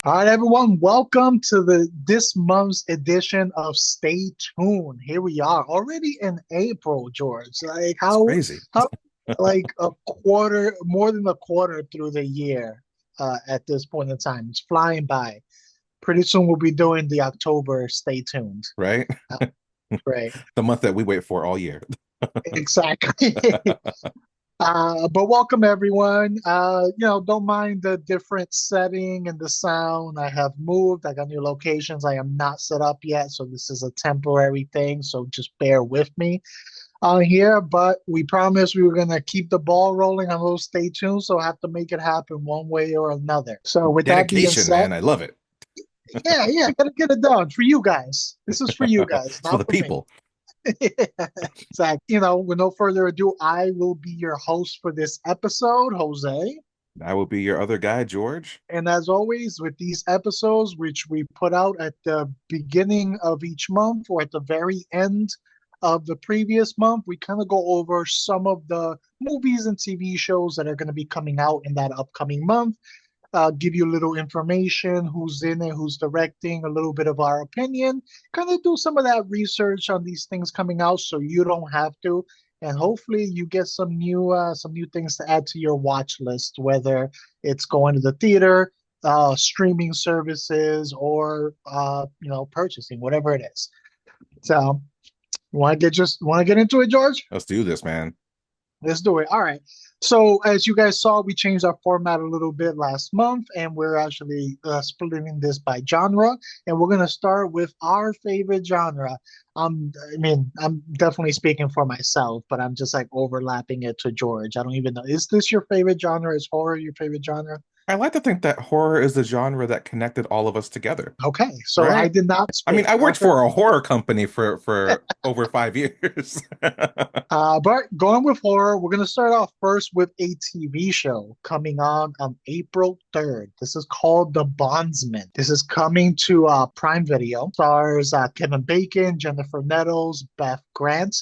All right, everyone, welcome to this month's edition of Stay Tuned. Here we are, already in April, George. Like It's crazy. how, like a quarter, more than a quarter through the year, at this point in time. It's flying by. Pretty soon we'll be doing the October Stay Tuned. Right? Uh, Right, The month that we wait for all year. exactly. But welcome everyone. Don't mind the different setting and the sound. I have moved. I got new locations. I am not set up yet, so this is a temporary thing. So just bear with me on here. But we promised we were gonna keep the ball rolling on those stay tuned. So I have to make it happen one way or another. So with that being Dedication, said, man. I love it. yeah, gotta get it done for you guys. This is for you guys, It's for not the for me. people. Exactly. With no further ado, I will be your host for this episode, Jose. I will be your other guy, George. And as always, with these episodes, which we put out at the beginning of each month or at the very end of the previous month, we kind of go over some of the movies and TV shows that are going to be coming out in that upcoming month, give you a little information, who's in it, who's directing, a little bit of our opinion, kind of do some of that research on these things coming out so you don't have to. And hopefully you get some new things to add to your watch list, whether it's going to the theater, streaming services, or purchasing, whatever it is. So, want to get into it, George? Let's do this, man. Let's do it. All right. So, as you guys saw, we changed our format a little bit last month, and we're actually splitting this by genre. And we're going to start with our favorite genre. I'm definitely speaking for myself, but I'm just like overlapping it to George. I don't even know. Is this your favorite genre? Is horror your favorite genre? I like to think that horror is the genre that connected all of us together, Okay. So, I right? did not I mean, split. I worked Perfect. for a horror company for over 5 years. But going with horror, we're going to start off first with a TV show coming on April 3rd. This is called The Bondsman. This is coming to Prime Video. Stars Kevin Bacon, Jennifer Nettles, Beth Grant.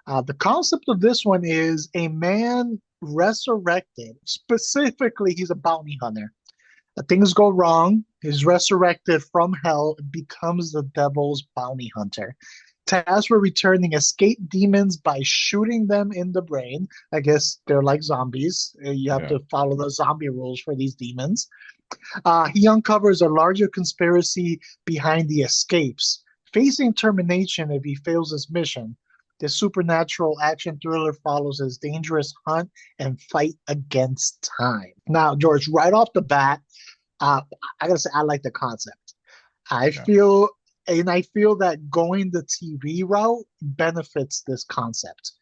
The concept of this one is a man resurrected. Specifically, he's a bounty hunter. Things go wrong. He's resurrected from hell and becomes the devil's bounty hunter. Tasked with returning escaped demons by shooting them in the brain. I guess they're like zombies. You have Yeah. to follow the zombie rules for these demons. He uncovers a larger conspiracy behind the escapes, facing termination if he fails his mission. The supernatural action thriller follows his dangerous hunt and fight against time. Now, George, right off the bat, uh, I gotta say, I like the concept. I Yeah. feel, and I feel that going the TV route benefits this concept.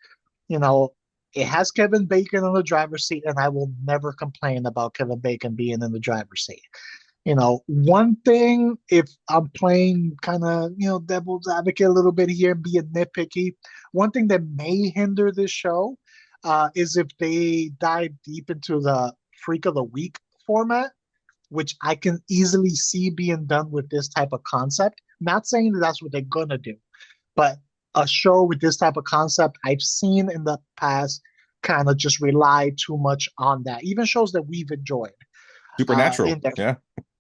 You know, it has Kevin Bacon in the driver's seat, and I will never complain about Kevin Bacon being in the driver's seat. One thing, if I'm playing kind of, devil's advocate a little bit here and being nitpicky, one thing that may hinder this show is if they dive deep into the Freak of the Week format, which I can easily see being done with this type of concept. Not saying that that's what they're gonna do, but a show with this type of concept I've seen in the past kind of just rely too much on that. Even shows that we've enjoyed. Supernatural. In there,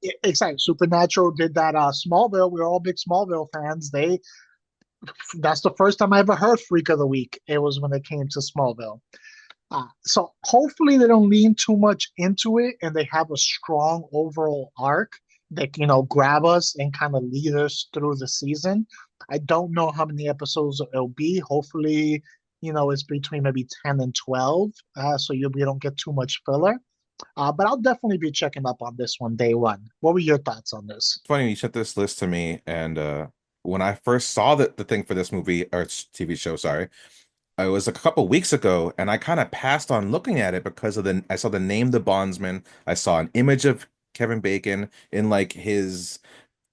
Yeah. exactly. Supernatural did that. Smallville. We're all big Smallville fans. That's the first time I ever heard Freak of the Week. It was when it came to Smallville. So hopefully they don't lean too much into it and they have a strong overall arc that grab us and kind of lead us through the season. I don't know how many episodes it'll be. Hopefully, it's between maybe 10 and 12, so we don't get too much filler. But I'll definitely be checking up on this one day one. What were your thoughts on this? Funny you sent this list to me, and when I first saw the thing for this movie or TV show, sorry, it was a couple weeks ago, and I kind of passed on looking at it because of the I saw the name The Bondsman. I saw an image of Kevin Bacon in like his,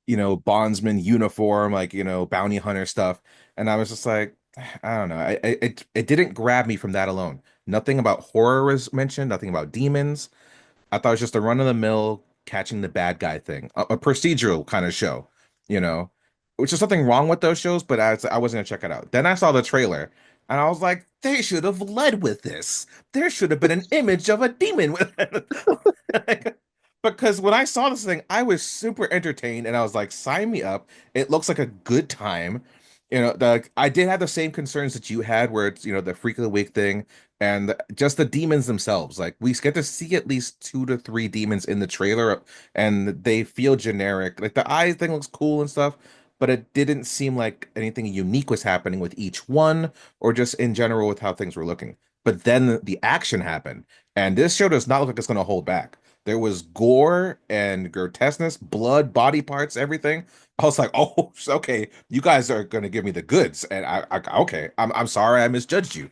bondsman uniform, like, bounty hunter stuff. And I was just like, I don't know. It didn't grab me from that alone. Nothing about horror was mentioned, nothing about demons. I thought it was just a run-of-the-mill catching the bad guy thing, a procedural kind of show, you know, which is something wrong with those shows, but I wasn't gonna check it out. Then I saw the trailer and I was like, they should have led with this. There should have been an image of a demon with it. because when I saw this thing, I was super entertained and I was like, sign me up. It looks like a good time. I did have the same concerns that you had where it's, the Freak of the Week thing and just the demons themselves. Like we get to see at least 2 to 3 demons in the trailer and they feel generic. Like the eye thing looks cool and stuff, but it didn't seem like anything unique was happening with each one or just in general with how things were looking. But then the action happened, and this show does not look like it's going to hold back. There was gore and grotesqueness, blood, body parts, everything. I was like, oh, okay, you guys are gonna give me the goods, and okay, I'm sorry, I misjudged you.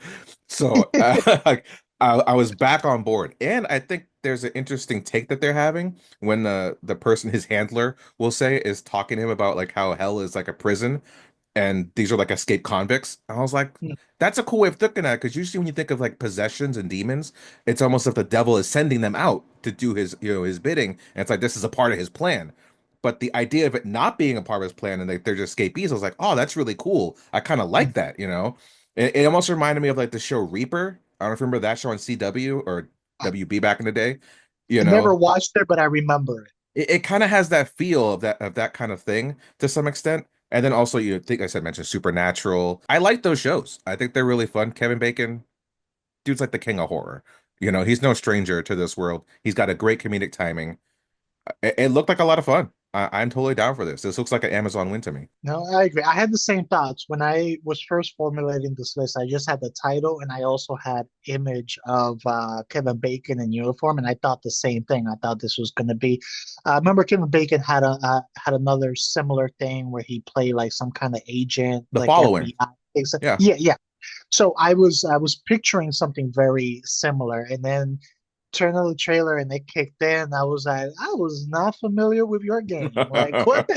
So like, I was back on board, and I think there's an interesting take that they're having when the person, his handler, will say is talking to him about like how hell is like a prison, and these are like escaped convicts. I was like, that's a cool way of looking at it because usually when you think of like possessions and demons, it's almost like the devil is sending them out to do his, his bidding, and it's like this is a part of his plan. But the idea of it not being a part of his plan and they're just escapees, I was like, oh, that's really cool. I kind of like that. It almost reminded me of like the show Reaper. I don't know if you remember that show on CW or I WB back in the day. You never know, watched it, but I remember it. it kind of has that feel of that kind of thing to some extent. And then also you think I said mentioned Supernatural. I like those shows. I think they're really fun. Kevin Bacon, dude's like the king of horror. He's no stranger to this world. He's got a great comedic timing. It looked like a lot of fun. I'm totally down for this. This looks like an Amazon win to me. No, I agree. I had the same thoughts when I was first formulating this list. I just had the title, and I also had image of Kevin Bacon in uniform, and I thought the same thing. I thought this was going to be. I remember Kevin Bacon had another similar thing where he played like some kind of agent, The like following. FBI. Things. Yeah. Yeah, yeah. So I was picturing something very similar, and then turned on the trailer and it kicked in. I was like, I was not familiar with your game. Like, what?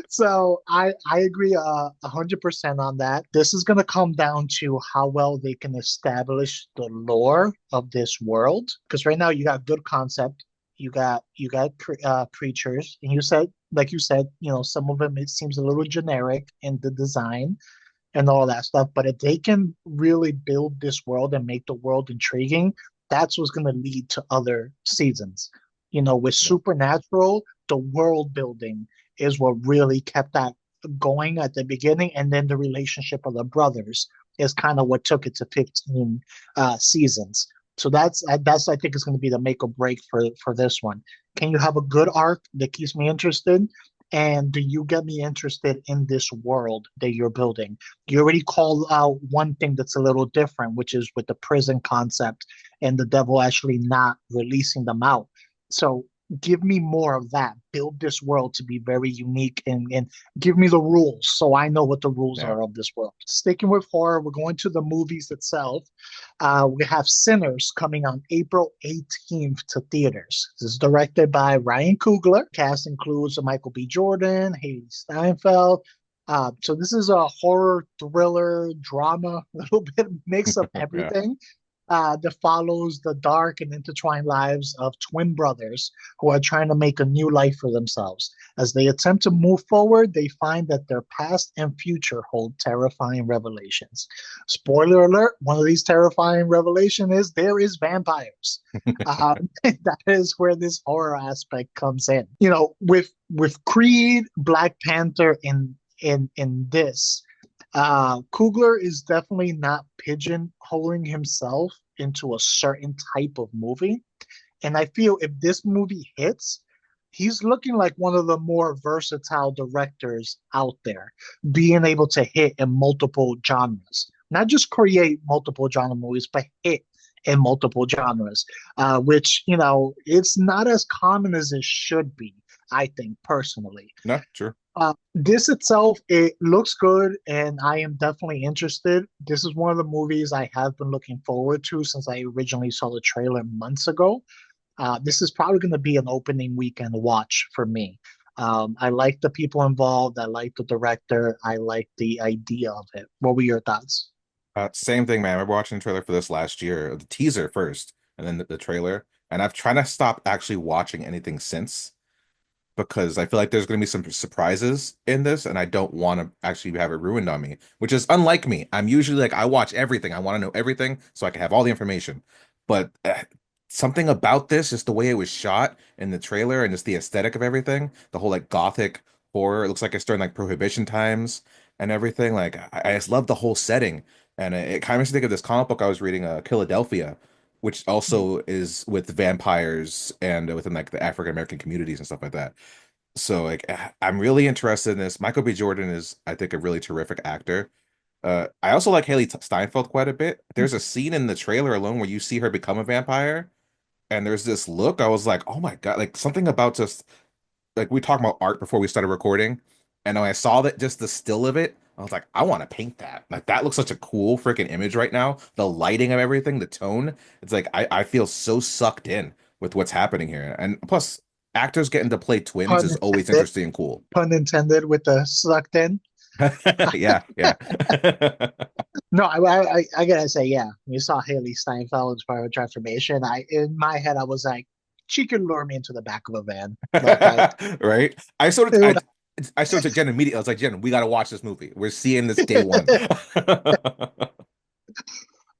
So I agree 100% on that. This is going to come down to how well they can establish the lore of this world. Because right now you got good concept, you got creatures, and like you said, some of them it seems a little generic in the design and all that stuff. But if they can really build this world and make the world intriguing, that's what's going to lead to other seasons. With Yeah. Supernatural, the world building is what really kept that going at the beginning. And then the relationship of the brothers is kind of what took it to 15 seasons. So that's I think is going to be the make or break for this one. Can you have a good arc that keeps me interested? And do you get me interested in this world that you're building? You already called out one thing that's a little different, which is with the prison concept and the devil actually not releasing them out. So give me more of that. Build this world to be very unique and give me the rules so I know what the rules Yeah. are of this world. Sticking with horror, we're going to the movies itself. We have Sinners coming on April 18th to theaters. This is directed by Ryan Coogler. Cast includes Michael B. Jordan, Haley Steinfeld. So this is a horror, thriller, drama, a little bit mix of Yeah. everything that follows the dark and intertwined lives of twin brothers who are trying to make a new life for themselves. As they attempt to move forward, they find that their past and future hold terrifying revelations. Spoiler alert, one of these terrifying revelations is there is vampires. That is where this horror aspect comes in. With Creed, Black Panther in this, Coogler is definitely not pigeonholing himself into a certain type of movie. And I feel if this movie hits, he's looking like one of the more versatile directors out there, being able to hit in multiple genres. Not just create multiple genre movies, but hit in multiple genres, which, it's not as common as it should be, I think, personally. No, sure. This itself, it looks good, and I am definitely interested. This is one of the movies I have been looking forward to since I originally saw the trailer months ago. This is probably going to be an opening weekend watch for me. I like the people involved. I like the director. I like the idea of it. What were your thoughts? Same thing, man. I remember watching the trailer for this last year, the teaser first, and then the trailer. And I've tried to stop actually watching anything since because I feel like there's going to be some surprises in this, and I don't want to actually have it ruined on me, which is unlike me. I'm usually like, I watch everything. I want to know everything so I can have all the information. But something about this, just the way it was shot in the trailer and just the aesthetic of everything, the whole like gothic horror. It looks like it's during like Prohibition times and everything. Like I just love the whole setting, and it kind of makes me think of this comic book I was reading, Philadelphia, which also is with vampires and within like the African American communities and stuff like that. So like I'm really interested in this. Michael B. Jordan is, I think, a really terrific actor. I also like Haley Steinfeld quite a bit. There's a scene in the trailer alone where you see her become a vampire, and there's this look. I was like, oh my God, like something about just like we talked about art before we started recording, and when I saw that just the still of it, I was like, I want to paint that. Like that looks such a cool freaking image right now. The lighting of everything, the tone. It's like I feel so sucked in with what's happening here. And plus, actors getting to play twins Pun is always intended. interesting and cool. Pun intended with the sucked in. Yeah, yeah. No, I gotta say, yeah. When you saw Haley Steinfeld's power transformation, I in my head I was like, she could lure me into the back of a van. Like Right? I sort of it would, I sort of Jen immediately. I was like, Jen, we got to watch this movie. We're seeing this day one.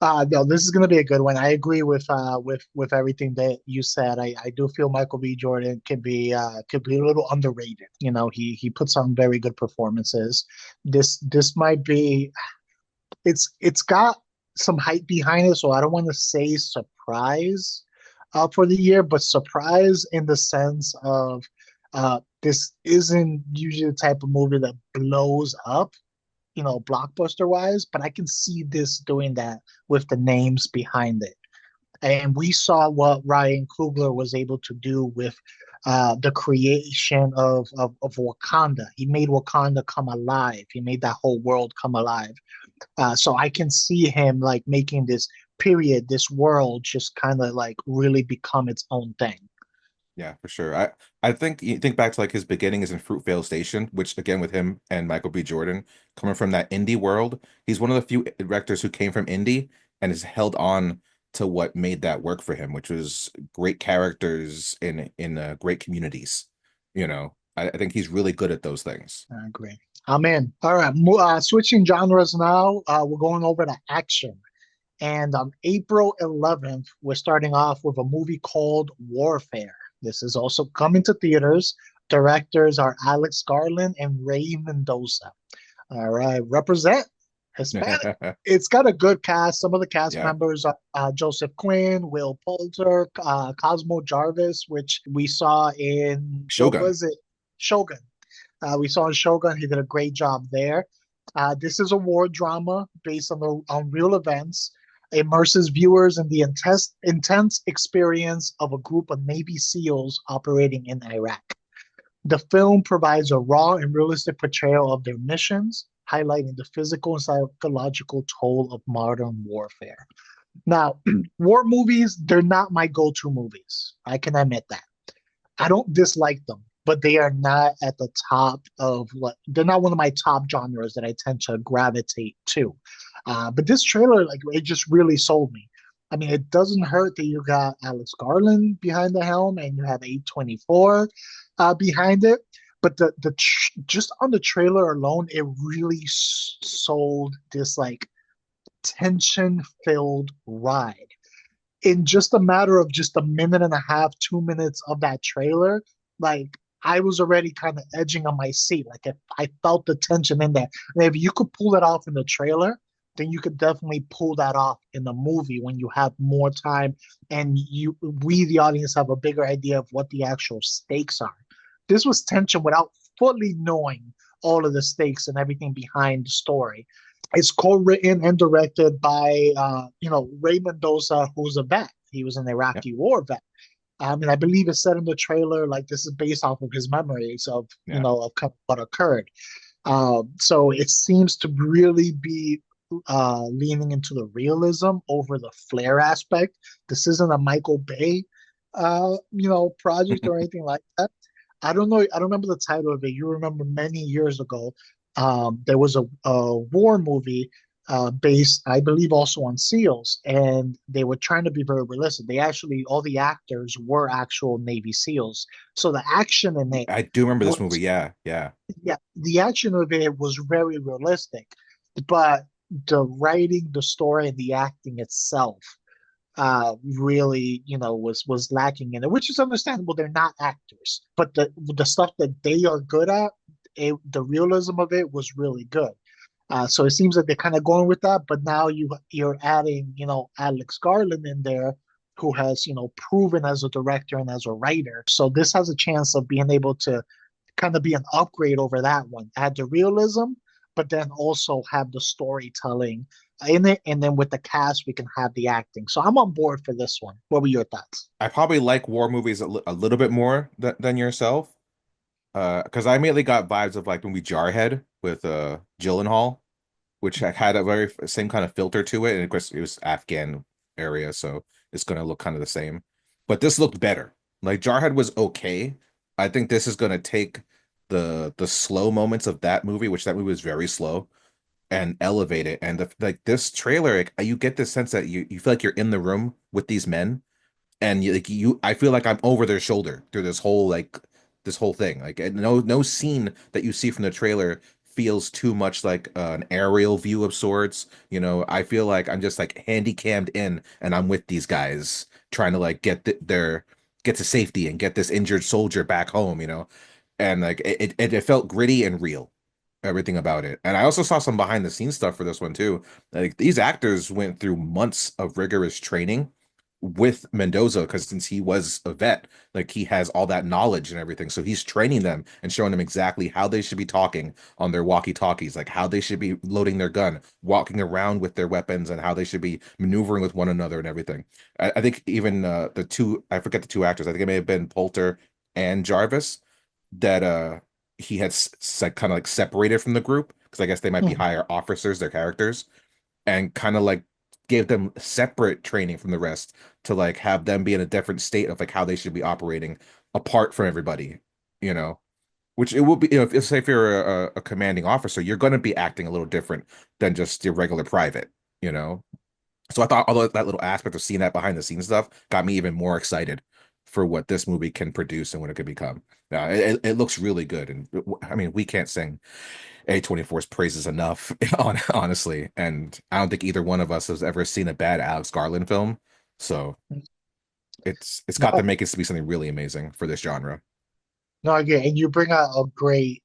no, this is gonna be a good one. I agree with everything that you said. I do feel Michael B. Jordan could be a little underrated. You know, he puts on very good performances. This might be it's got some hype behind it, so I don't want to say surprise for the year, but surprise in the sense of this isn't usually the type of movie that blows up, you know, blockbuster wise, but I can see this doing that with the names behind it. And we saw what Ryan Coogler was able to do with the creation of Wakanda. He made Wakanda come alive. He made that whole world come alive. So I can see him like making this period, this world just kind of like really become its own thing. Yeah, for sure. I think you think back to like his beginnings in Fruitvale Station, which again with him and Michael B. Jordan coming from that indie world, he's one of the few directors who came from indie and has held on to what made that work for him, which was great characters in great communities. I think he's really good at those things. I agree. I'm in. All right, switching genres now. We're going over to action. And on April 11th, we're starting off with a movie called Warfare. This is also coming to theaters. Directors are Alex Garland and Ray Mendoza. All right, represent Hispanic. It's got a good cast. Some of the cast Yeah. members are Joseph Quinn, Will Poulter, Cosmo Jarvis, which we saw in what Shogun. was it? Shogun. We saw in Shogun. He did a great job there. This is a war drama based on real events, immerses viewers in the intense experience of a group of Navy SEALs operating in Iraq. The film provides a raw and realistic portrayal of their missions, highlighting the physical and psychological toll of modern warfare. Now, war movies, they're not my go to movies. I can admit that. I don't dislike them, but they are not at the top of what they're not one of my top genres that I tend to gravitate to. But this trailer, like, it just really sold me. I mean, it doesn't hurt that you got Alex Garland behind the helm and you have A24 behind it. But just on the trailer alone, it really sold this like tension filled ride in just a matter of just a minute and a half, 2 minutes of that trailer, like I was already kind of edging on my seat. Like if I felt the tension in there. And if you could pull that off in the trailer, then you could definitely pull that off in the movie when you have more time and we the audience have a bigger idea of what the actual stakes are. This was tension without fully knowing all of the stakes and everything behind the story. It's co-written and directed by Ray Mendoza, who's a vet. He was an Yeah. Iraqi war vet. And I believe it's said in the trailer like this is based off of his memories of Yeah. of what occurred. So it seems to really be leaning into the realism over the flair aspect. This isn't a Michael Bay, project or anything like that. I don't know. I don't remember the title of it. You remember many years ago, there was a war movie based, I believe, also on SEALs, and they were trying to be very realistic. They actually, all the actors were actual Navy SEALs, so the action in it I do remember this movie. was, Yeah, yeah. yeah, the action of it was very realistic, but the writing, the story, and the acting itself really, was lacking in it, which is understandable. They're not actors, but the stuff that they are good at, the realism of it was really good. So it seems like they're kind of going with that, but now you're adding, Alex Garland in there, who has, proven as a director and as a writer. So this has a chance of being able to kind of be an upgrade over that one. Add the realism, but then also have the storytelling in it, and then with the cast, we can have the acting. So I'm on board for this one. What were your thoughts? I probably like war movies a little bit more than yourself. Because I immediately got vibes of like movie Jarhead with Gyllenhaal, which had a very same kind of filter to it, and of course it was Afghan area, so it's gonna look kind of the same. But this looked better. Like Jarhead was okay. I think this is gonna take the slow moments of that movie, which that movie was very slow, and elevate it. And like this trailer, like, you get this sense that you feel like you're in the room with these men, and I feel like I'm over their shoulder through this whole thing. Like, and no scene that you see from the trailer feels too much like an aerial view of sorts. I feel like I'm just like handy cammed in, and I'm with these guys trying to like get to safety and get this injured soldier back home. And like it felt gritty and real, everything about it. And I also saw some behind the scenes stuff for this one too. Like these actors went through months of rigorous training with Mendoza, because since he was a vet, like he has all that knowledge and everything. So he's training them and showing them exactly how they should be talking on their walkie-talkies, like how they should be loading their gun, walking around with their weapons, and how they should be maneuvering with one another and everything. I think even the two, I forget the two actors, I think it may have been Poulter and Jarvis, that he had kind of like separated from the group, because I guess they might be Hmm. higher officers, their characters, and kind of like gave them separate training from the rest to like have them be in a different state of like how they should be operating apart from everybody, you know. Which it will be, if say if you're a commanding officer, you're going to be acting a little different than just your regular private, you know. So I thought all that little aspect of seeing that behind the scenes stuff got me even more excited for what this movie can produce and what it could become. It looks really good, and I mean, we can't sing A24's praises enough, honestly. And I don't think either one of us has ever seen a bad Alex Garland film. So it's got the No, makings to be something really amazing for this genre. no, again, and you bring a great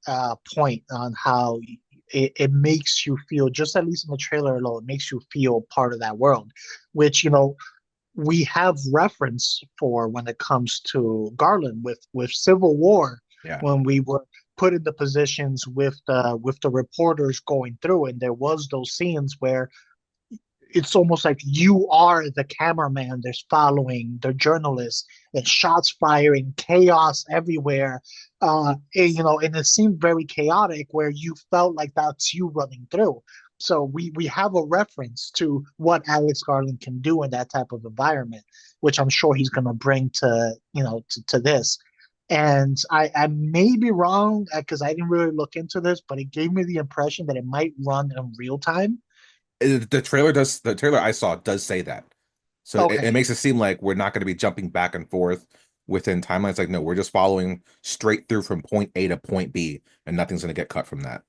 point on how it makes you feel, just at least in the trailer alone, it makes you feel part of that world, which, we have reference for when it comes to Garland with Civil War, Yeah. when we were put in the positions with the reporters going through, and there was those scenes where it's almost like you are the cameraman that's following the journalist, and shots firing, chaos everywhere. And it seemed very chaotic, where you felt like that's you running through. So we have a reference to what Alex Garland can do in that type of environment, which I'm sure he's going to bring to this. And I may be wrong, because I didn't really look into this, but it gave me the impression that it might run in real time. The trailer I saw does say that. So it Okay. makes it seem like we're not going to be jumping back and forth within timelines. Like, no, we're just following straight through from point A to point B, and nothing's going to get cut from that.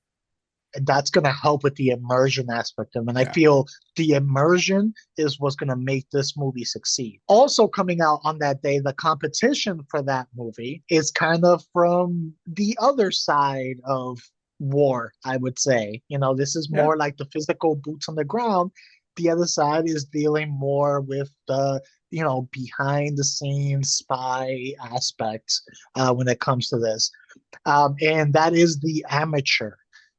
That's going to help with the immersion aspect of it. And I Yeah. feel the immersion is what's going to make this movie succeed. Also, coming out on that day, the competition for that movie is kind of from the other side of war, I would say. This is Yeah. more like the physical boots on the ground. The other side is dealing more with the behind the scenes spy aspects when it comes to this. And that is The Amateur,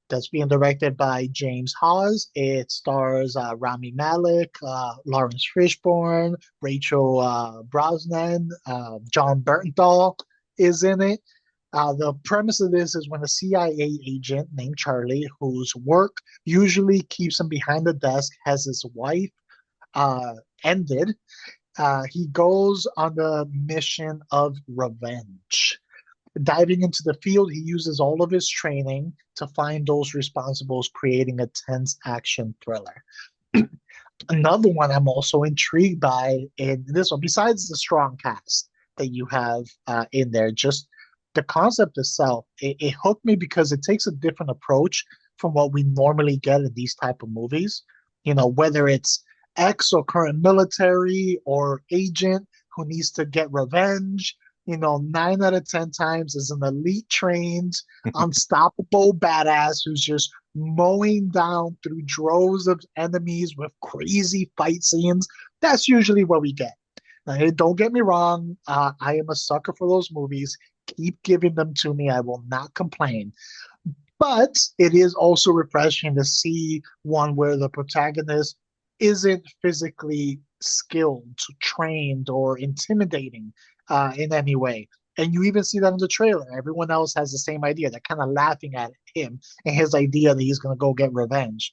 that's being directed by James Hawes. It stars Rami Malek, Lawrence Fishburne, Rachel Brosnan, John Bernthal is in it. The premise of this is when a CIA agent named Charlie, whose work usually keeps him behind the desk, has his wife uh, ended. He goes on the mission of revenge. Diving into the field, he uses all of his training to find those responsible, creating a tense action thriller. Another one I'm also intrigued by in this one, besides the strong cast that you have in there, just the concept itself, it hooked me because it takes a different approach from what we normally get in these type of movies. Whether it's ex or current military or agent who needs to get revenge. 9 out of 10 times is an elite trained, unstoppable badass who's just mowing down through droves of enemies with crazy fight scenes. That's usually what we get. Now, don't get me wrong. I am a sucker for those movies. Keep giving them to me. I will not complain. But it is also refreshing to see one where the protagonist isn't physically skilled, trained, or intimidating in any way. And you even see that in the trailer. Everyone else has the same idea. They're kind of laughing at him and his idea that he's going to go get revenge.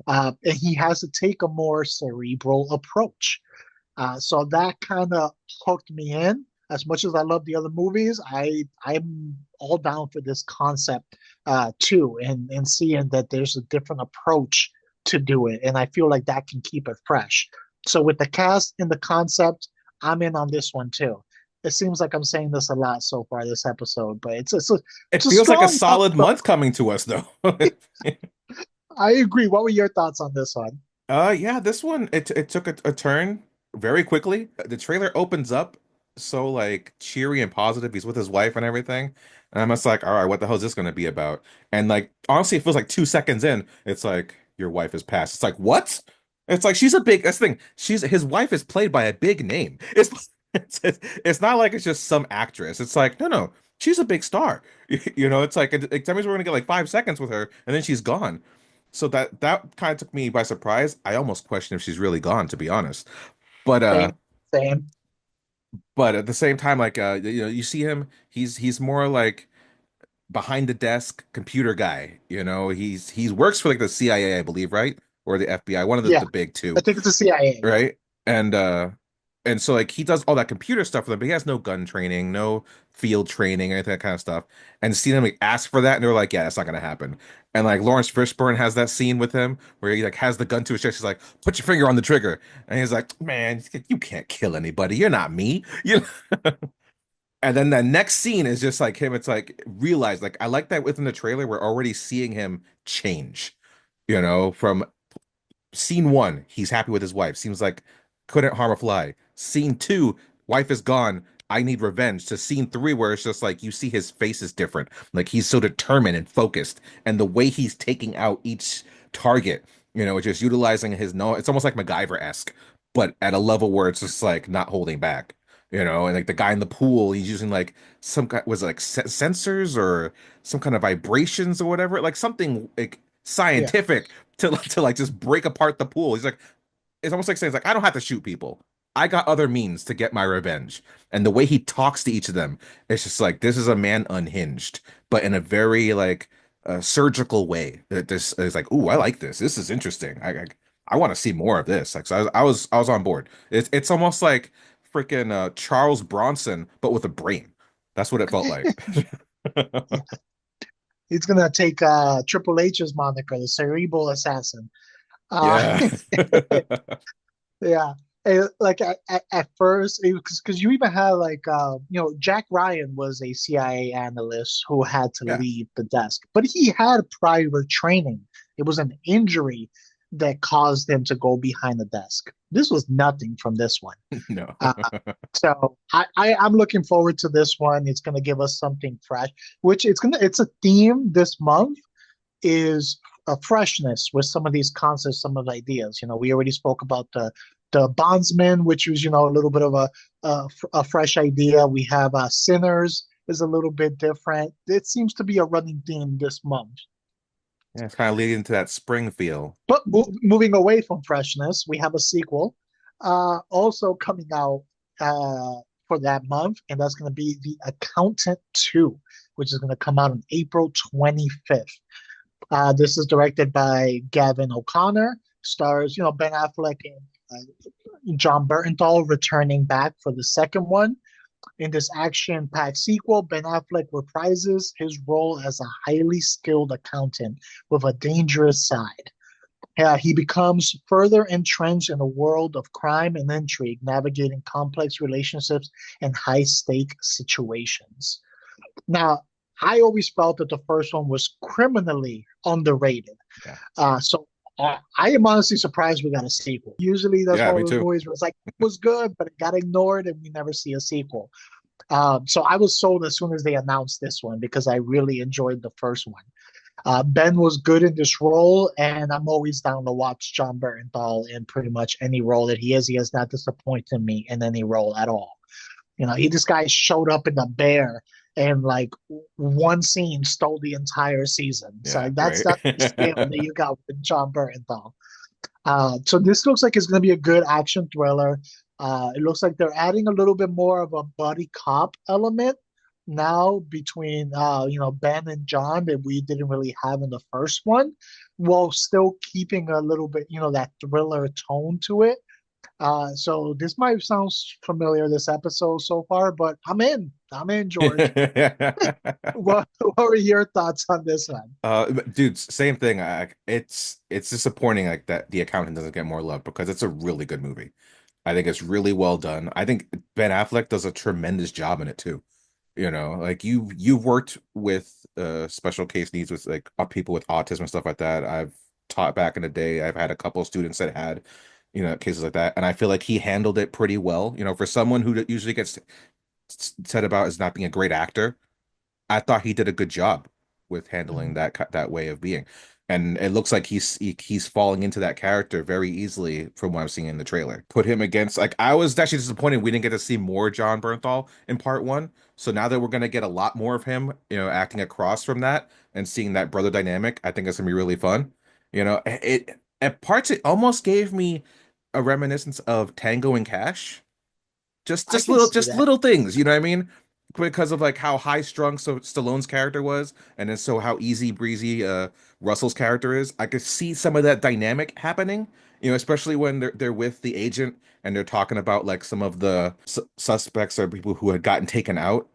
And he has to take a more cerebral approach. So that kind of hooked me in. As much as I love the other movies, I'm all down for this concept too, and seeing that there's a different approach to do it, and I feel like that can keep it fresh. So with the cast and the concept, I'm in on this one too. It seems like I'm saying this a lot so far this episode, but It it's a feels like a strong month solid so month coming to us though. I agree. What were your thoughts on this one? Yeah, this one it took a turn very quickly. The trailer opens up so like cheery and positive. He's with his wife and everything. And I'm just like, all right, what the hell is this gonna be about? And like honestly, it feels like 2 seconds in, it's like your wife has passed. It's like, what? It's like she's a big that's the thing. She's his wife is played by a big name. It's not like it's just some actress. It's like, no, she's a big star. It's like that means we're gonna get like 5 seconds with her, and then she's gone. So that kind of took me by surprise. I almost question if she's really gone, to be honest. But Same, same. but at the same time, like you see him, he's more like behind the desk computer guy. He works for like the CIA, I believe, right? Or the FBI, one of the, Yeah, the big I two, think it's the CIA. Yeah, right? And so like he does all that computer stuff for them, but he has no gun training, no field training, anything that kind of stuff. And seeing them like ask for that, and they're like, yeah, that's not gonna happen. And like Lawrence Fishburne has that scene with him where he like has the gun to his chest. He's like, put your finger on the trigger, and he's like, man, you can't kill anybody. You're not me. And then the next scene is just like him. It's like realize like I like that within the trailer we're already seeing him change. From Scene one, he's happy with his wife. Seems like couldn't harm a fly. Scene two, wife is gone. I need revenge. To scene three, where it's just like you see his face is different. Like he's so determined and focused. And the way he's taking out each target, just utilizing his no, it's almost like MacGyver-esque, but at a level where it's just like not holding back. And like the guy in the pool, he's using like some kind was it like sensors or some kind of vibrations or whatever, like something like yeah. scientific to like just break apart the pool. He's like, it's almost like saying, it's like, I don't have to shoot people. I got other means to get my revenge. And the way he talks to each of them, it's just like this is a man unhinged, but in a very like surgical way. That this is like, ooh, I like this. This is interesting. I want to see more of this. Like, so I was on board. It's almost like freaking Charles Bronson, but with a brain. That's what it felt like. He's gonna take Triple H's moniker, the cerebral assassin. Uh, Yeah. yeah. Like at first, because you even had like Jack Ryan was a CIA analyst who had to Yeah. leave the desk, but he had prior training. It was an injury that caused him to go behind the desk. This was nothing from this one. No. Uh, so I'm looking forward to this one. It's going to give us something fresh, which it's a theme this month is a freshness with some of these concepts, some of the ideas. We already spoke about the Bondsman, which was a little bit of a fresh idea. We have Sinners is a little bit different. It seems to be a running theme this month. Yeah, it's kind of leading to that spring feel. But moving away from freshness, we have a sequel also coming out for that month, and that's going to be The Accountant 2, which is going to come out on April 25th. This is directed by Gavin O'Connor, stars, Ben Affleck and John Bernthal returning back for the second one. In this action-packed sequel, Ben Affleck reprises his role as a highly skilled accountant with a dangerous side. He becomes further entrenched in a world of crime and intrigue, navigating complex relationships and high-stake situations. Now, I always felt that the first one was criminally underrated. Yeah. So I am honestly surprised we got a sequel. Usually, that's Yeah, one of me those too. movies where it's like it was good, but it got ignored, and we never see a sequel. So I was sold as soon as they announced this one because I really enjoyed the first one. Ben was good in this role, and I'm always down to watch John Bernthal in pretty much any role that he is. He has not disappointed me in any role at all. This guy showed up in The Bear and like one scene stole the entire season. So Yeah, like, that's right. the scale that you got with John Bernthal. So this looks like it's going to be a good action thriller. It looks like they're adding a little bit more of a buddy cop element now between Ben and John that we didn't really have in the first one, while still keeping a little bit that thriller tone to it. So this might sound familiar this episode so far, but I'm in. I'm in, George. What were your thoughts on this one? Dude, same thing. It's disappointing like that the accountant doesn't get more love because it's a really good movie. I think it's really well done. I think Ben Affleck does a tremendous job in it too. Like you've worked with special case needs with like people with autism and stuff like that. I've taught back in the day. I've had a couple of students that had, cases like that, and I feel like he handled it pretty well. For someone who usually gets said about as not being a great actor, I thought he did a good job with handling Mhm. that way of being. And it looks like he's falling into that character very easily from what I'm seeing in the trailer. Put him against like I was actually disappointed we didn't get to see more John Bernthal in part one. So now that we're gonna get a lot more of him, acting across from that and seeing that brother dynamic, I think it's gonna be really fun. It at parts it almost gave me a reminiscence of Tango and Cash, just I just can little see just that. little things, you know what I mean? Because of like how high strung so Stallone's character was, and then so how easy breezy Russell's character is. I could see some of that dynamic happening, especially when they're with the agent and they're talking about like some of the suspects or people who had gotten taken out,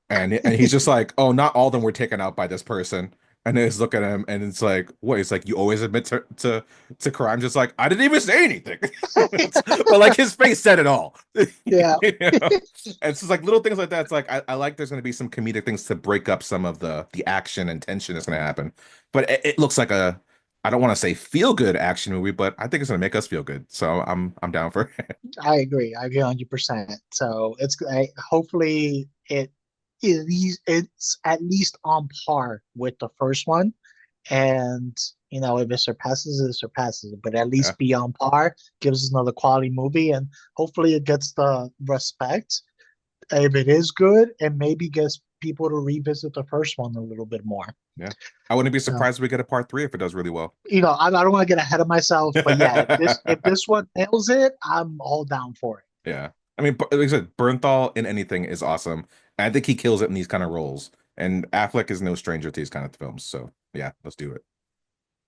and he's just like, oh, not all of them were taken out by this person. And then it's look at him and it's like, what? It's like you always admit to crime, just like I didn't even say anything. But like his face said it all. Yeah. And it's just like little things like that. It's like I like there's gonna be some comedic things to break up some of the action and tension that's gonna happen. But it looks like a I don't want to say feel good action movie, but I think it's gonna make us feel good. So I'm down for it. I agree. I agree 100%. So hopefully it's at least on par with the first one. And if it surpasses it, it surpasses it. But at Yeah. least be on par, gives us another quality movie, and hopefully it gets the respect. If it is good, and maybe gets people to revisit the first one a little bit more. Yeah. I wouldn't be So, surprised if we get a part three if it does really well. I don't want to get ahead of myself, but yeah, if this one nails it, I'm all down for it. Yeah. I mean, like I said, Bernthal in anything is awesome. And I think he kills it in these kind of roles. And Affleck is no stranger to these kind of films. So yeah, let's do it.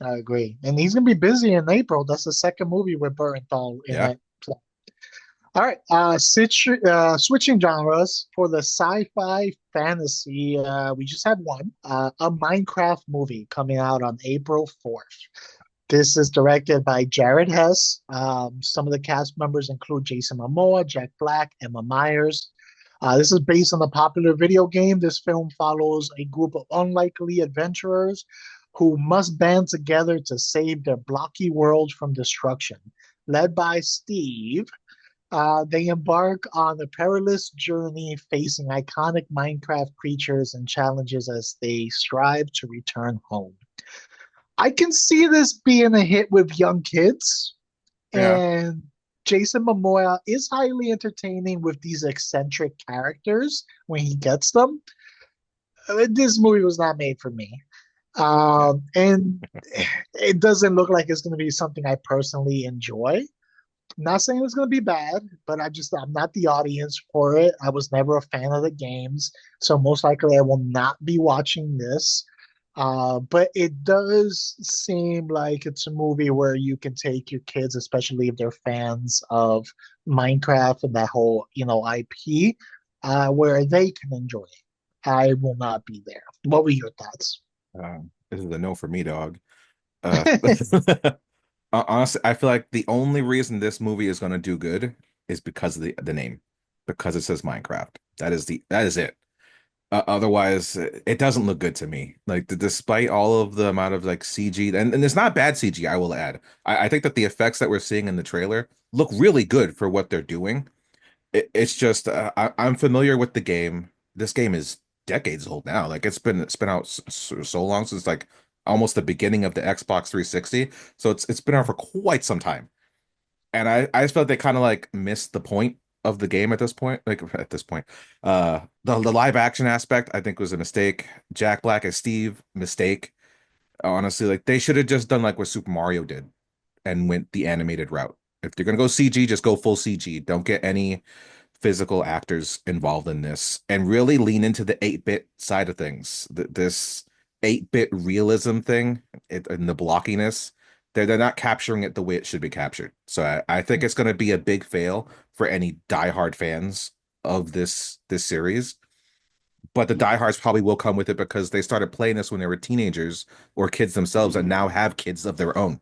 I agree. And he's gonna be busy in April. That's the second movie with Bernthal in Yeah. it. So, all right. Switching genres for the sci-fi fantasy. We just had one. A Minecraft movie coming out on April 4th. This is directed by Jared Hess. Some of the cast members include Jason Momoa, Jack Black, Emma Myers. This is based on the popular video game. This film follows a group of unlikely adventurers who must band together to save their blocky world from destruction. Led by Steve, they embark on a perilous journey facing iconic Minecraft creatures and challenges as they strive to return home. I can see this being a hit with young kids, Yeah. and Jason Momoa is highly entertaining with these eccentric characters when he gets them. This movie was not made for me. Yeah. And it doesn't look like it's going to be something I personally enjoy. Not saying it's going to be bad, but I'm not the audience for it. I was never a fan of the games, so most likely I will not be watching this. But it does seem like it's a movie where you can take your kids, especially if they're fans of Minecraft and that whole, IP, where they can enjoy it. I will not be there. What were your thoughts? This is a no for me, dog. Uh, honestly, I feel like the only reason this movie is going to do good is because of the name, because it says Minecraft. That is it. Otherwise, it doesn't look good to me. Like despite all of the amount of like CG, and it's not bad CG, I will add. I think that the effects that we're seeing in the trailer look really good for what they're doing. It's just I'm familiar with the game. This game is decades old now. Like it's been out so long since like almost the beginning of the Xbox 360. So it's been out for quite some time. And I just felt they kind of like missed the point of the game at this point. Like at this point, the live action aspect I think was a mistake. Jack Black as Steve, mistake. Honestly, like they should have just done like what Super Mario did and went the animated route. If you're gonna go CG, just go full CG. Don't get any physical actors involved in this and really lean into the 8-bit side of things. This 8-bit realism thing and the blockiness, they're not capturing it the way it should be captured. So I think it's going to be a big fail for any diehard fans of this series. But the Yeah, diehards probably will come with it because they started playing this when they were teenagers or kids themselves and now have kids of their own,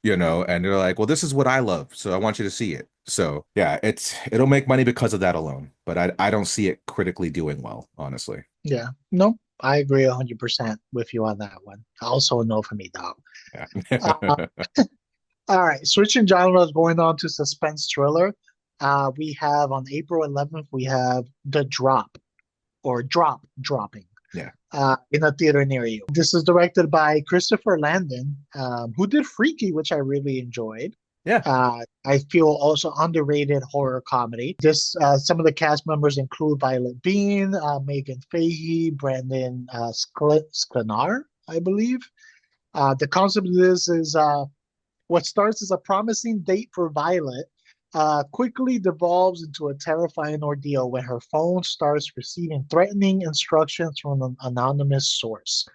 and they're like, well, this is what I love, so I want you to see it. So yeah, it'll make money because of that alone, but I don't see it critically doing well, honestly. yeah. No, I agree 100% with you on that one. Also a no for me, dog. Uh, Yeah. all right, switching genres, going on to suspense thriller. We have on April 11th, we have The Drop or Dropping Yeah. in a theater near you. This is directed by Christopher Landon, who did Freaky, which I really enjoyed. Yeah. I feel also underrated horror comedy. This some of the cast members include Violet Bean, Megan Fahey, Brandon Sklenar, I believe. The concept of this is what starts as a promising date for Violet quickly devolves into a terrifying ordeal when her phone starts receiving threatening instructions from an anonymous source.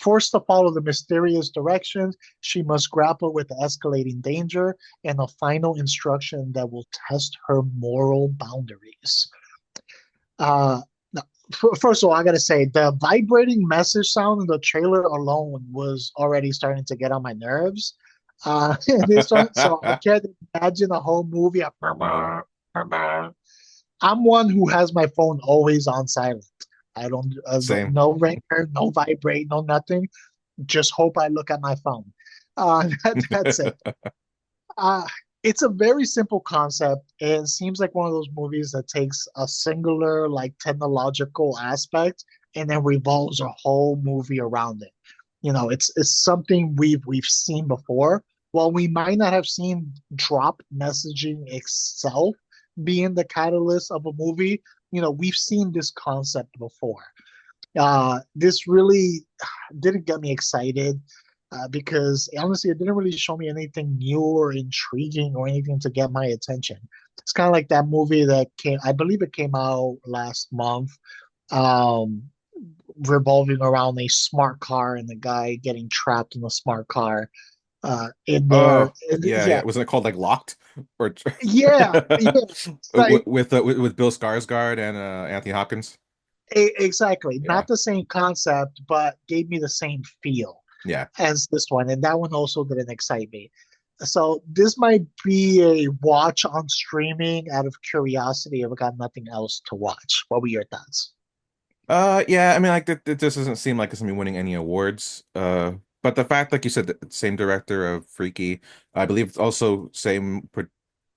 Forced to follow the mysterious directions, she must grapple with the escalating danger and a final instruction that will test her moral boundaries. Now, first of all, I gotta say the vibrating message sound in the trailer alone was already starting to get on my nerves. This one, so I can't imagine a whole movie of. I'm one who has my phone always on silent. I don't, Same. no ringer, no vibrate, no nothing. Just hope I look at my phone. That's it. Uh, it's a very simple concept. It seems like one of those movies that takes a singular, like technological aspect and then revolves a whole movie around it. It's something we've seen before. While we might not have seen drop messaging itself being the catalyst of a movie, we've seen this concept before. This really didn't get me excited because honestly, it didn't really show me anything new or intriguing or anything to get my attention. It's kind of like that movie that I believe it came out last month, um, revolving around a smart car and the guy getting trapped in a smart car. In there, Oh, yeah, yeah. yeah, Wasn't it called like Locked or yeah. It's like with Bill Skarsgård and Anthony Hopkins? exactly Yeah. not the same concept, but gave me the same feel Yeah. as this one, and that one also didn't excite me. So this might be a watch on streaming out of curiosity if I got nothing else to watch. What were your thoughts? Yeah, I mean, like, it just doesn't seem like it's gonna be winning any awards. But the fact, like you said, the same director of Freaky, I believe it's also same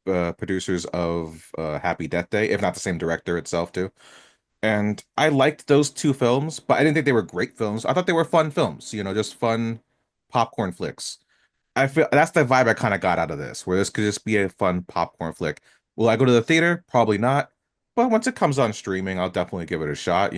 producers of Happy Death Day, if not the same director itself too. And I liked those two films, but I didn't think they were great films. I thought they were fun films, just fun popcorn flicks. I feel that's the vibe I kind of got out of this, where this could just be a fun popcorn flick. Will I go to the theater? Probably not. But once it comes on streaming, I'll definitely give it a shot.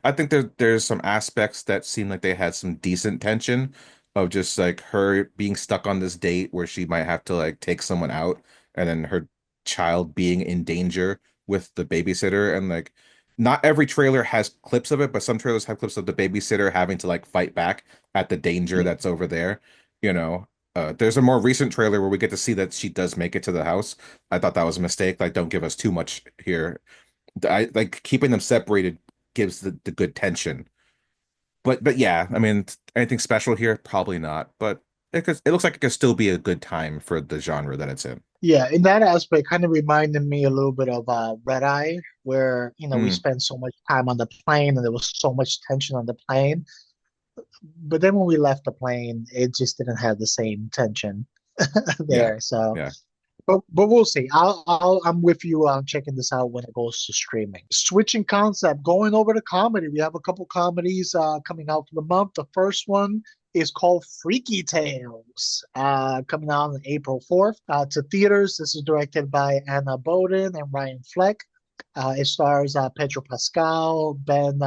I think there's some aspects that seem like they had some decent tension of just like her being stuck on this date where she might have to like take someone out, and then her child being in danger with the babysitter. And like, not every trailer has clips of it, but some trailers have clips of the babysitter having to like fight back at the danger Yeah. that's over there. You know, there's a more recent trailer where we get to see that she does make it to the house. I thought that was a mistake. Like, don't give us too much here. I like keeping them separated gives the good tension. But yeah, I mean, anything special here? Probably not. But it looks like it could still be a good time for the genre that it's in. Yeah, in that aspect, kind of reminded me a little bit of Red Eye, where we Mm, spent so much time on the plane and there was so much tension on the plane. But then when we left the plane, it just didn't have the same tension yeah, there. So, yeah, but we'll see. I'm with you on checking this out when it goes to streaming. Switching concept, going over to comedy. We have a couple comedies coming out for the month. The first one is called Freaky Tales, coming out on April 4th to theaters. This is directed by Anna Boden and Ryan Fleck. It stars Pedro Pascal, Ben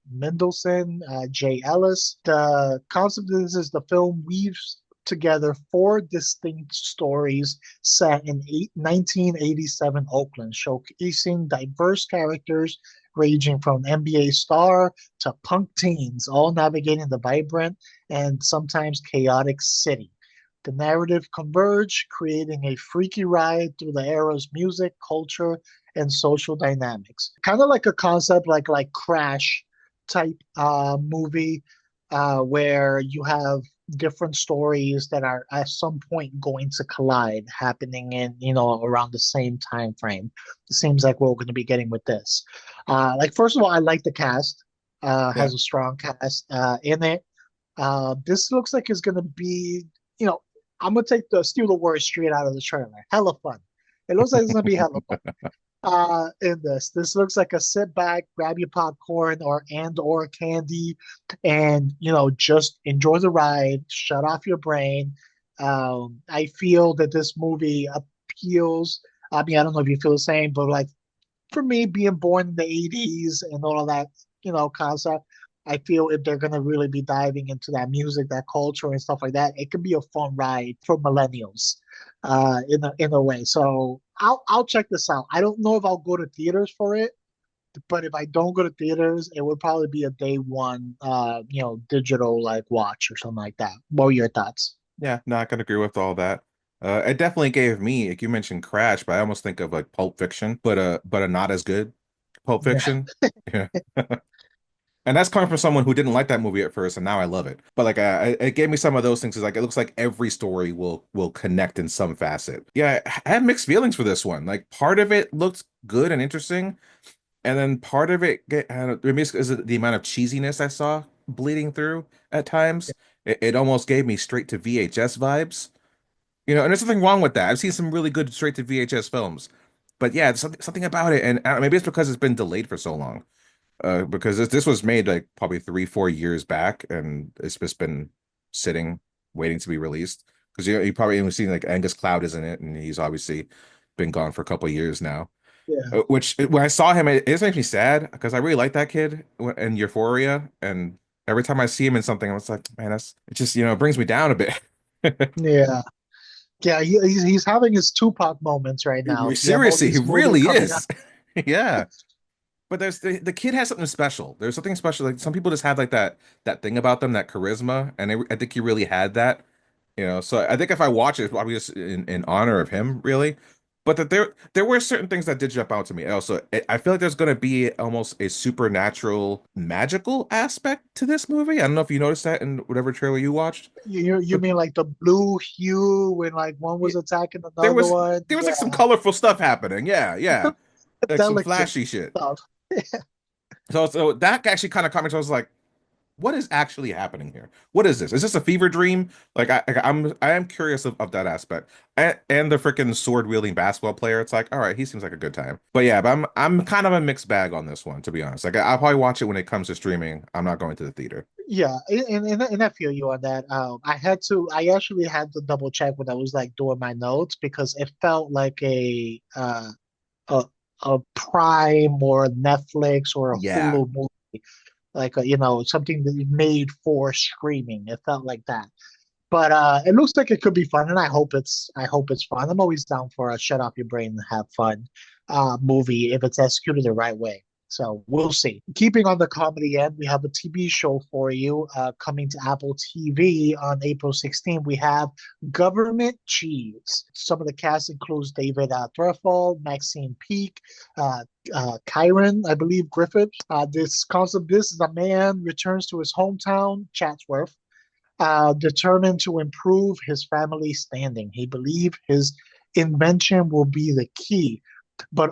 Mendelsohn, Jay Ellis. The concept of this is the film weaves together four distinct stories set in 1987 Oakland, showcasing diverse characters ranging from NBA star to punk teens, all navigating the vibrant and sometimes chaotic city. The narrative converge, creating a freaky ride through the era's music, culture, and social dynamics. Kind of like a concept like Crash type movie where you have different stories that are at some point going to collide, happening in around the same time frame. It seems like we're going to be getting with this. Like first of all, I like the cast. yeah. Has a strong cast in it. This looks like it's going to be, you know, I'm gonna steal the word straight out of the trailer. Hella fun. It looks like it's gonna be hella fun in this. This looks like a sit back, grab your popcorn or candy, and just enjoy the ride. Shut off your brain. I feel that this movie appeals. I mean, I don't know if you feel the same, but like for me, being born in the '80s and all of that, concept. I feel if they're gonna really be diving into that music, that culture, and stuff like that, it could be a fun ride for millennials, in a way. So I'll check this out. I don't know if I'll go to theaters for it, but if I don't go to theaters, it would probably be a day one, digital like watch or something like that. What were your thoughts? Yeah, no, I can agree with all that. It definitely gave me, like you mentioned Crash, but I almost think of like Pulp Fiction, but a not as good Pulp Yeah, Fiction. Yeah. And that's coming from someone who didn't like that movie at first, and now I love it. But like, it gave me some of those things. Is like it looks like every story will connect in some facet. Yeah, I had mixed feelings for this one. Like part of it looked good and interesting, and then part of it, I don't know, maybe it's because of the amount of cheesiness I saw bleeding through at times. It almost gave me straight to VHS vibes. And there's nothing wrong with that. I've seen some really good straight to VHS films, but yeah, there's something about it, and maybe it's because it's been delayed for so long. Because this was made like probably 3, 4 years back, and it's just been sitting, waiting to be released. Because you probably even seen like Angus Cloud is in it, and he's obviously been gone for a couple of years now. yeah, Which when I saw him, it just makes me sad because I really like that kid in Euphoria, and every time I see him in something, I was like, man, that's it. Just it brings me down a bit. yeah, yeah. He's having his Tupac moments right now. You have all Seriously, he these movies really coming out. is. Yeah. But there's the kid has something special. There's something special. Like some people just have like that thing about them, that charisma, and I think he really had that. So I think if I watch it, it's probably just in honor of him, really. But that there were certain things that did jump out to me. Also, I feel like there's going to be almost a supernatural, magical aspect to this movie. I don't know if you noticed that in whatever trailer you watched, You but mean like the blue hue when like one yeah, was attacking there another was one? there was like some Yeah, colorful stuff happening. Yeah, yeah, like some delicate flashy shit. stuff. So that actually kind of caught me. So I was like, what is actually happening here? What is this? Is this a fever dream? Like I am curious of that aspect. And the freaking sword wielding basketball player. It's like, all right, he seems like a good time. But yeah, but I'm kind of a mixed bag on this one, to be honest. Like I'll probably watch it when it comes to streaming. I'm not going to the theater. Yeah, and I feel you on that. I actually had to double check when I was like doing my notes because it felt like a a Prime or a Netflix or a Yeah. Hulu movie, like something that you made for streaming. It felt like that. But it looks like it could be fun, and I hope it's fun. I'm always down for a shut off your brain and have fun movie if it's executed the right way. So we'll see. Keeping on the comedy end, we have a TV show for you coming to Apple TV on April 16th. We have Government Cheese. Some of the cast includes David Threlfall, Maxine Peake, uh, Kyron, I believe, Griffith. This is a man returns to his hometown, Chatsworth, determined to improve his family standing. He believes Invention will be the key, but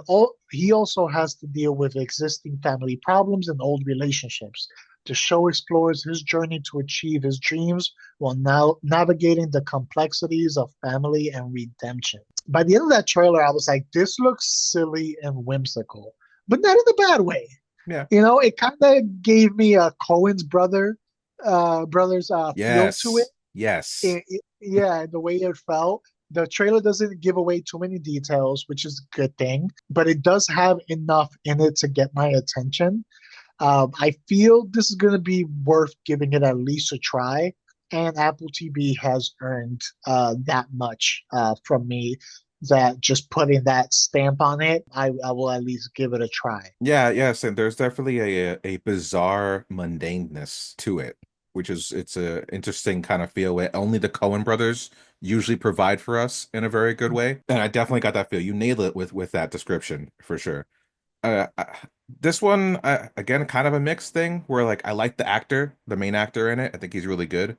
he also has to deal with existing family problems and old relationships. The show explores his journey to achieve his dreams while now navigating the complexities of family and redemption. By the end of that trailer, I was like, this looks silly and whimsical, but not in a bad way. Yeah. It kind of gave me a Coen's brothers feel to it. Yes. Yes. Yeah, the way it felt. The trailer doesn't give away too many details, which is a good thing, but it does have enough in it to get my attention. I feel this is going to be worth giving it at least a try, and Apple TV has earned that much from me that just putting that stamp on it, I will at least give it a try. Yeah, yes, and there's definitely a bizarre mundaneness to it, which is it's a interesting kind of feel where only the Coen brothers usually provide for us in a very good way. And I definitely got that feel. You nailed it with that description for sure. This one, again, kind of a mixed thing where like I like the actor, the main actor in it. I think he's really good.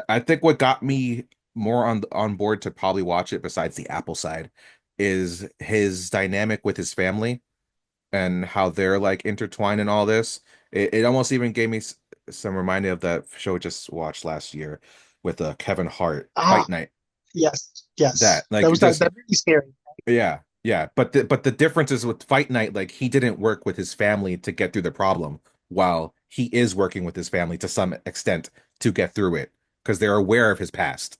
I think what got me more on board to probably watch it besides the Apple side is his dynamic with his family and how they're like intertwined in all this. It almost even gave me some reminder of that show I just watched last year with Kevin Hart, Ah, Fight Night. yes, yes. That like That was just that really scary. yeah, yeah. But the difference is with Fight Night, like he didn't work with his family to get through the problem, while he is working with his family to some extent to get through it because they're aware of his past,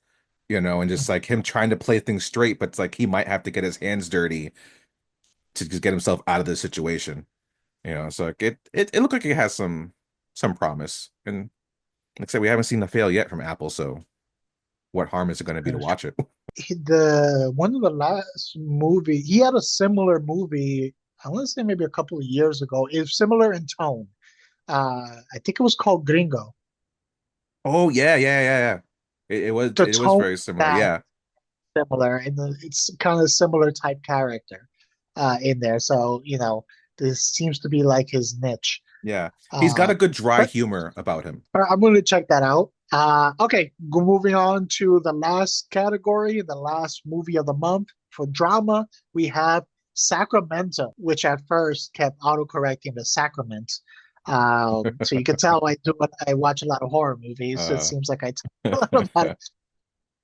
and just like him trying to play things straight, but it's like he might have to get his hands dirty to just get himself out of the situation. So like it looked like it has some promise. And like I said, we haven't seen the fail yet from Apple, so what harm is it going to be to watch it? The one of the last movie he had a similar movie. I want to say maybe a couple of years ago. It's similar in tone. I think it was called Gringo. Oh yeah, yeah, yeah, yeah. It was The it was tone very similar. that Yeah. similar, and it's kind of similar type character in there. So this seems to be like his niche. Yeah. He's got Uh, a good dry but humor about him. I'm going to check that out. Okay, moving on to the last category, the last movie of the month. For drama, we have Sacramento, which at first kept autocorrecting the Sacrament. So you can tell I watch a lot of horror movies. So it Uh seems like I talk a lot about it.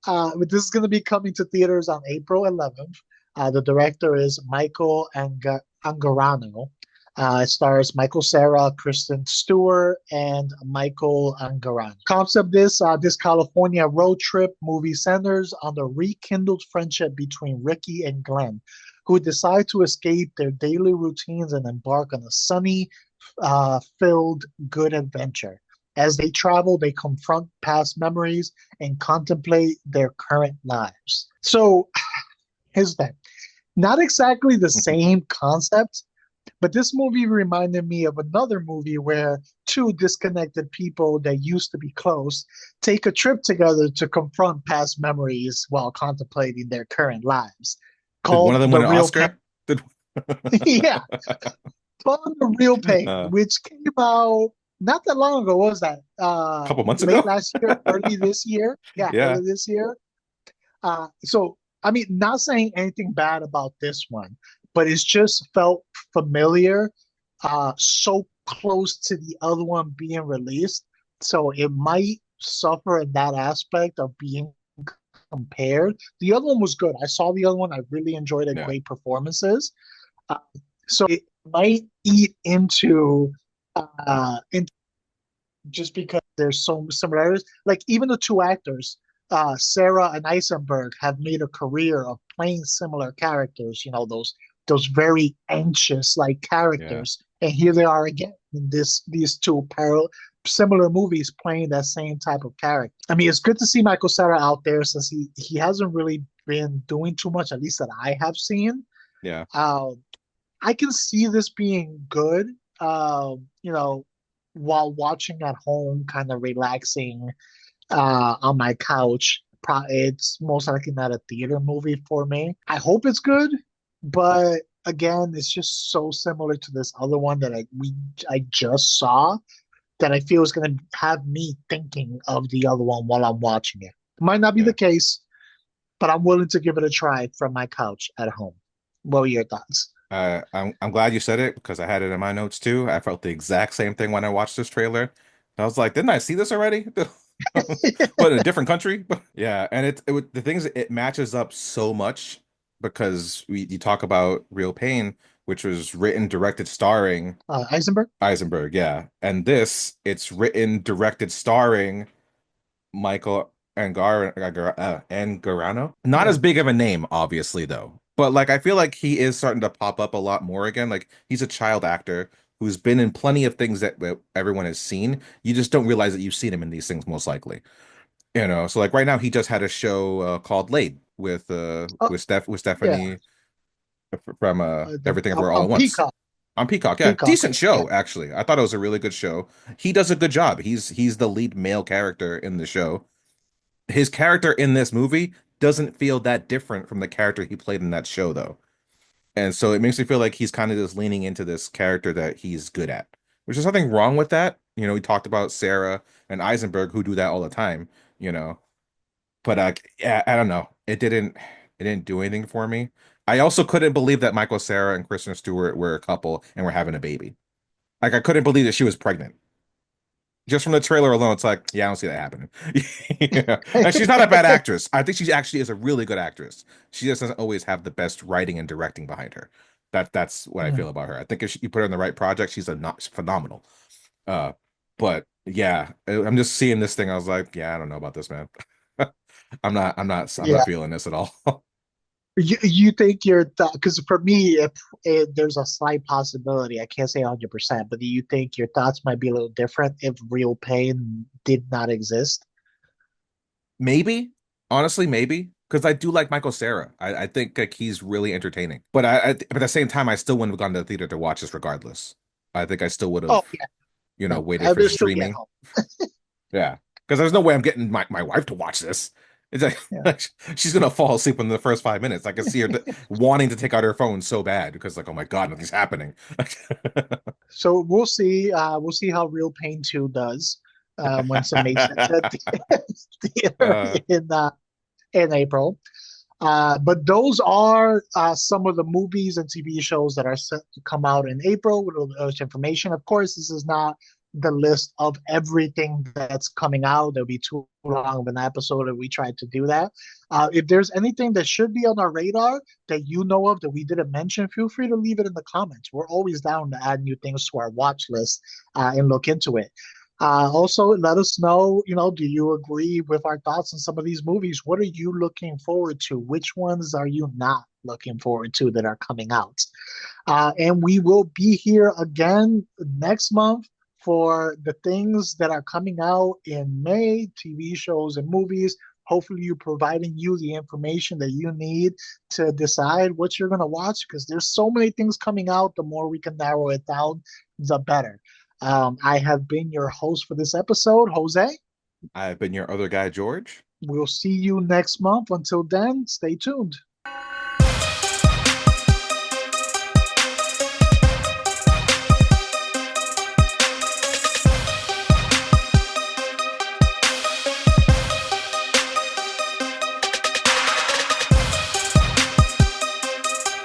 But this is going to be coming to theaters on April 11th. The director is Michael Angarano. It stars Michael Cera, Kristen Stewart, and Michael Angarano. Concept this California road trip movie centers on the rekindled friendship between Ricky and Glenn, who decide to escape their daily routines and embark on a sunny, filled good adventure. As they travel, they confront past memories and contemplate their current lives. So here's that. Not exactly the same concept, but this movie reminded me of another movie where two disconnected people that used to be close take a trip together to confront past memories while contemplating their current lives, did one called of them The win an Real Pain. Oscar? Did Yeah, called The Real Pain, a which came out not that long ago. What was that? couple months Late ago? last year, early this year. Yeah, Yeah. early this year. So I mean, not saying anything bad about this one, but it's just felt familiar, so close to the other one being released. So it might suffer in that aspect of being compared. The other one was good. I saw the other one. I really enjoyed it. Yeah. Great performances. Uh, so it might eat into just because there's so similarities. Like even the two actors, Sarah and Eisenberg, have made a career of playing similar characters. Those very anxious like Yeah. characters, and here they are again in these two parallel similar movies playing that same type of character. I mean, it's good to see Michael Cera out there since he hasn't really been doing too much, at least that I have seen. Yeah. Uh, I can see this being good. While watching at home, kind of relaxing on my couch. It's most likely not a theater movie for me. I hope it's good, but again, it's just so similar to this other one that I just saw that I feel is going to have me thinking of the other one while I'm watching it. Might not be Yeah. the case, but I'm willing to give it a try from my couch at home. What were your thoughts? I'm glad you said it because I had it in my notes too. I felt the exact same thing when I watched this trailer. I was like, didn't I see this already? But in a different country? Yeah, and the thing is, it matches up so much because you talk about Real Pain, which was written, directed, starring Eisenberg? Eisenberg, yeah, and it's written, directed, starring Michael Angarano. Not Yeah. as big of a name, obviously, though. But like, I feel like he is starting to pop up a lot more again. Like, he's a child actor who's been in plenty of things that everyone has seen. You just don't realize that you've seen him in these things, most likely. So like right now, he just had a show called Late Oh, with yeah. Stephanie from Everything Everywhere All On at Once Peacock. on Peacock. Yeah, Peacock. decent Yeah. show actually. I thought it was a really good show. He does a good job. He's the lead male character in the show. His character in this movie doesn't feel that different from the character he played in that show though. And so it makes me feel like he's kind of just leaning into this character that he's good at, which is nothing wrong with that. We talked about Sarah and Eisenberg who do that all the time, you know. But yeah, I don't know. It didn't do anything for me. I also couldn't believe that Michael Cera and Kristen Stewart were a couple and were having a baby. Like I couldn't believe that she was pregnant. Just from the trailer alone, it's like, yeah, I don't see that happening. Yeah. And she's not a bad actress. I think she actually is a really good actress. She just doesn't always have the best writing and directing behind her. That's what I Mm. feel about her. I think if you put her in the right project, she's a not phenomenal. Uh, but yeah, I'm just seeing this thing. I was like, yeah, I don't know about this, man. I'm Yeah. not feeling this at all. You think you're because for me, if there's a slight possibility, I can't say 100%, but do you think your thoughts might be a little different if real pain did not exist? Maybe, honestly, maybe because I do like Michael Cera. I think like he's really entertaining. But at the same time, I still wouldn't have gone to the theater to watch this regardless. I think I still would have, Oh yeah, no, waited I for would still be at streaming. home. Yeah, because there's no way I'm getting my wife to watch this. It's Yeah. like she's gonna fall asleep in the first 5 minutes. I can see her wanting to take out her phone so bad because like, oh my God, nothing's happening. So we'll see. We'll see how Real Pain 2 does when some makes it to theater uh, in April. But those are some of the movies and TV shows that are set to come out in April with all the information. Of course, this is not the list of everything that's coming out. There'll be too long of an episode if we tried to do that. If there's anything that should be on our radar that you know of that we didn't mention, feel free to leave it in the comments. We're always down to add new things to our watch list and look into it. Also, let us know, do you agree with our thoughts on some of these movies? What are you looking forward to? Which ones are you not looking forward to that are coming out? And we will be here again next month for the things that are coming out in May, TV shows and movies. Hopefully, you providing you the information that you need to decide what you're going to watch because there's so many things coming out. The more we can narrow it down, the better. I have been your host for this episode, Jose. I've been your other guy, George. We'll see you next month. Until then, stay tuned.